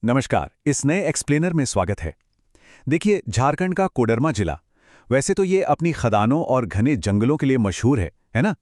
नमस्कार, इस नए एक्सप्लेनर में स्वागत है। देखिए, झारखंड का कोडरमा जिला वैसे तो ये अपनी खदानों और घने जंगलों के लिए मशहूर है ना?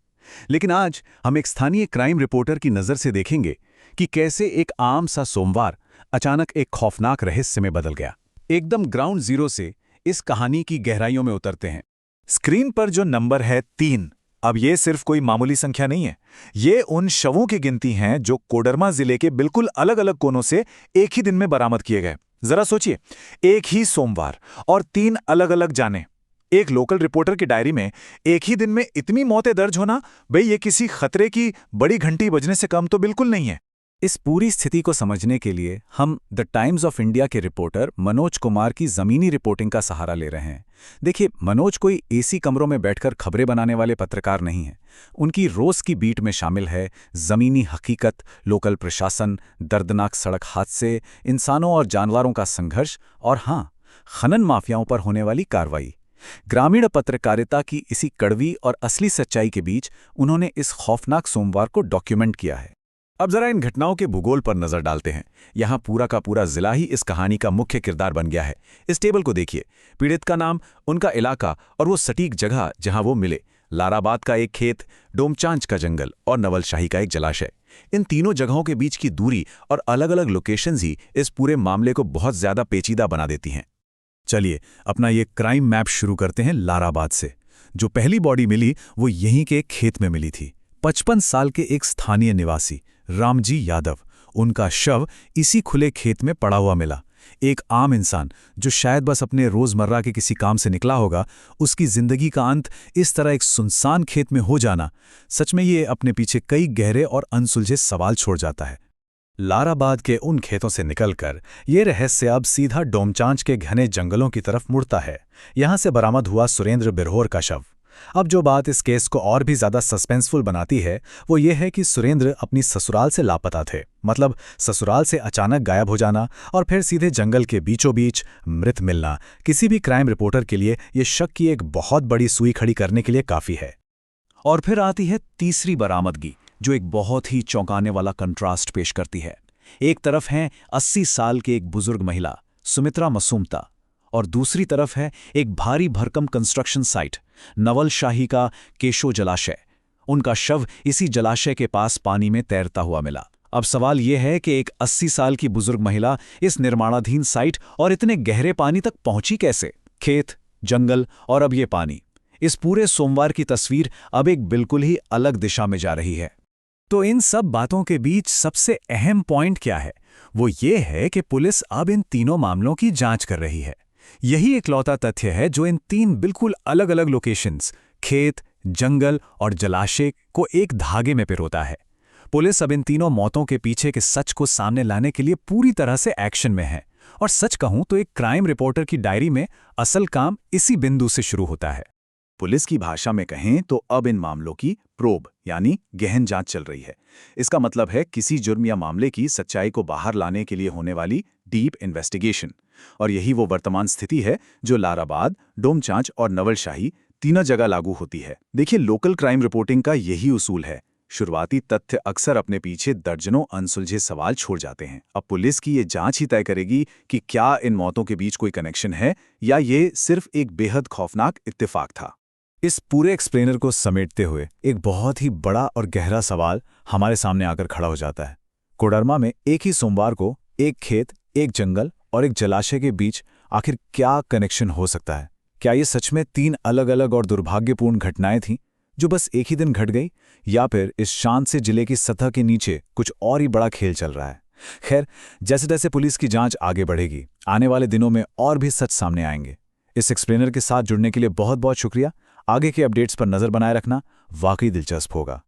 लेकिन आज हम एक स्थानीय क्राइम रिपोर्टर की नज़र से देखेंगे कि कैसे एक आम सा सोमवार अचानक एक खौफनाक रहस्य में बदल गया। एकदम ग्राउंड जीरो से इस कहानी की गहराइयों में उतरते हैं। स्क्रीन पर जो नंबर है 3, अब ये सिर्फ कोई मामूली संख्या नहीं है। ये उन शवों की गिनती हैं जो कोडरमा जिले के बिल्कुल अलग अलग कोनों से एक ही दिन में बरामद किए गए। जरा सोचिए, एक ही सोमवार और 3 अलग अलग जाने। एक लोकल रिपोर्टर की डायरी में एक ही दिन में इतनी मौतें दर्ज होना, भाई ये किसी खतरे की बड़ी घंटी बजने से कम तो बिल्कुल नहीं है। इस पूरी स्थिति को समझने के लिए हम द टाइम्स ऑफ इंडिया के रिपोर्टर मनोज कुमार की ज़मीनी रिपोर्टिंग का सहारा ले रहे हैं। देखिए, मनोज कोई एसी कमरों में बैठकर खबरें बनाने वाले पत्रकार नहीं हैं। उनकी रोज़ की बीट में शामिल है ज़मीनी हकीकत, लोकल प्रशासन, दर्दनाक सड़क हादसे, इंसानों और जानवरों का संघर्ष और हाँ, खनन माफियाओं पर होने वाली कार्रवाई। ग्रामीण पत्रकारिता की इसी कड़वी और असली सच्चाई के बीच उन्होंने इस खौफनाक सोमवार को डॉक्यूमेंट किया है। अब जरा इन घटनाओं के भूगोल पर नजर डालते हैं। यहाँ पूरा का पूरा जिला ही इस कहानी का मुख्य किरदार बन गया है। इस टेबल को देखिए, पीड़ित का नाम, उनका इलाका और वो सटीक जगह जहां वो मिले। लाराबाद का एक खेत, डोमचांच का जंगल और नवलशाही का एक जलाशय। इन तीनों जगहों के बीच की दूरी और अलग अलग लोकेशंस ही इस पूरे मामले को बहुत ज्यादा पेचीदा बना देती हैं। चलिए अपना ये क्राइम मैप शुरू करते हैं लाराबाद से। जो पहली बॉडी मिली वो यहीं के एक खेत में मिली थी। 55 साल के एक स्थानीय निवासी रामजी यादव, उनका शव इसी खुले खेत में पड़ा हुआ मिला। एक आम इंसान जो शायद बस अपने रोजमर्रा के किसी काम से निकला होगा, उसकी जिंदगी का अंत इस तरह एक सुनसान खेत में हो जाना, सच में ये अपने पीछे कई गहरे और अनसुलझे सवाल छोड़ जाता है। लाराबाद के उन खेतों से निकलकर ये रहस्य अब सीधा डोमचांच के घने जंगलों की तरफ मुड़ता है। यहां से बरामद हुआ सुरेंद्र बिरहोर का शव। अब जो बात इस केस को और भी ज्यादा सस्पेंसफुल बनाती है वो ये है कि सुरेंद्र अपनी ससुराल से लापता थे। मतलब ससुराल से अचानक गायब हो जाना और फिर सीधे जंगल के बीचों बीच मृत मिलना किसी भी क्राइम रिपोर्टर के लिए ये शक की एक बहुत बड़ी सुई खड़ी करने के लिए काफी है। और फिर आती है तीसरी बरामदगी, जो एक बहुत ही चौंकाने वाला कंट्रास्ट पेश करती है। एक तरफ है 80 साल की एक बुजुर्ग महिला सुमित्रा मसूमता और दूसरी तरफ है एक भारी भरकम कंस्ट्रक्शन साइट नवलशाही का केशो जलाशय। उनका शव इसी जलाशय के पास पानी में तैरता हुआ मिला। अब सवाल यह है कि एक 80 साल की बुजुर्ग महिला इस निर्माणाधीन साइट और इतने गहरे पानी तक पहुंची कैसे? खेत, जंगल और अब ये पानी, इस पूरे सोमवार की तस्वीर अब एक बिल्कुल ही अलग दिशा में जा रही है। तो इन सब बातों के बीच सबसे अहम पॉइंट क्या है? वो ये है कि पुलिस अब इन तीनों मामलों की जांच कर रही है। यही एकलौता तथ्य है जो इन 3 बिल्कुल अलग अलग लोकेशंस, खेत, जंगल और जलाशय को एक धागे में पिरोता है। पुलिस अब इन तीनों मौतों के पीछे के सच को सामने लाने के लिए पूरी तरह से एक्शन में है। और सच कहूं तो एक क्राइम रिपोर्टर की डायरी में असल काम इसी बिंदु से शुरू होता है। पुलिस की भाषा में कहें तो अब इन मामलों की प्रोब यानी गहन जांच चल रही है। इसका मतलब है किसी जुर्म या मामले की सच्चाई को बाहर लाने के लिए होने वाली डीप इन्वेस्टिगेशन। और यही वो वर्तमान स्थिति है जो लाराबाद, डोमचांच और नवलशाही तीनों जगह लागू होती है। देखिए, लोकल क्राइम रिपोर्टिंग का यही उसूल है। शुरुआती तथ्य अक्सर अपने पीछे दर्जनों अनसुलझे सवाल छोड़ जाते हैं। अब पुलिस की ये जांच ही तय करेगी कि क्या इन मौतों के बीच कोई कनेक्शन है या ये सिर्फ एक बेहद खौफनाक इत्तेफाक था। इस पूरे एक्सप्लेनर को समेटते हुए एक बहुत ही बड़ा और गहरा सवाल हमारे सामने आकर खड़ा हो जाता है। कोडरमा में एक ही सोमवार को एक खेत, एक जंगल और एक जलाशय के बीच आखिर क्या कनेक्शन हो सकता है? क्या ये सच में 3 अलग अलग और दुर्भाग्यपूर्ण घटनाएं थीं जो बस एक ही दिन घट गई, या फिर इस शांत से जिले की सतह के नीचे कुछ और ही बड़ा खेल चल रहा है? खैर, जैसे जैसे पुलिस की जांच आगे बढ़ेगी, आने वाले दिनों में और भी सच सामने आएंगे। इस एक्सप्लेनर के साथ जुड़ने के लिए बहुत बहुत शुक्रिया। आगे के अपडेट्स पर नजर बनाए रखना वाकई दिलचस्प होगा।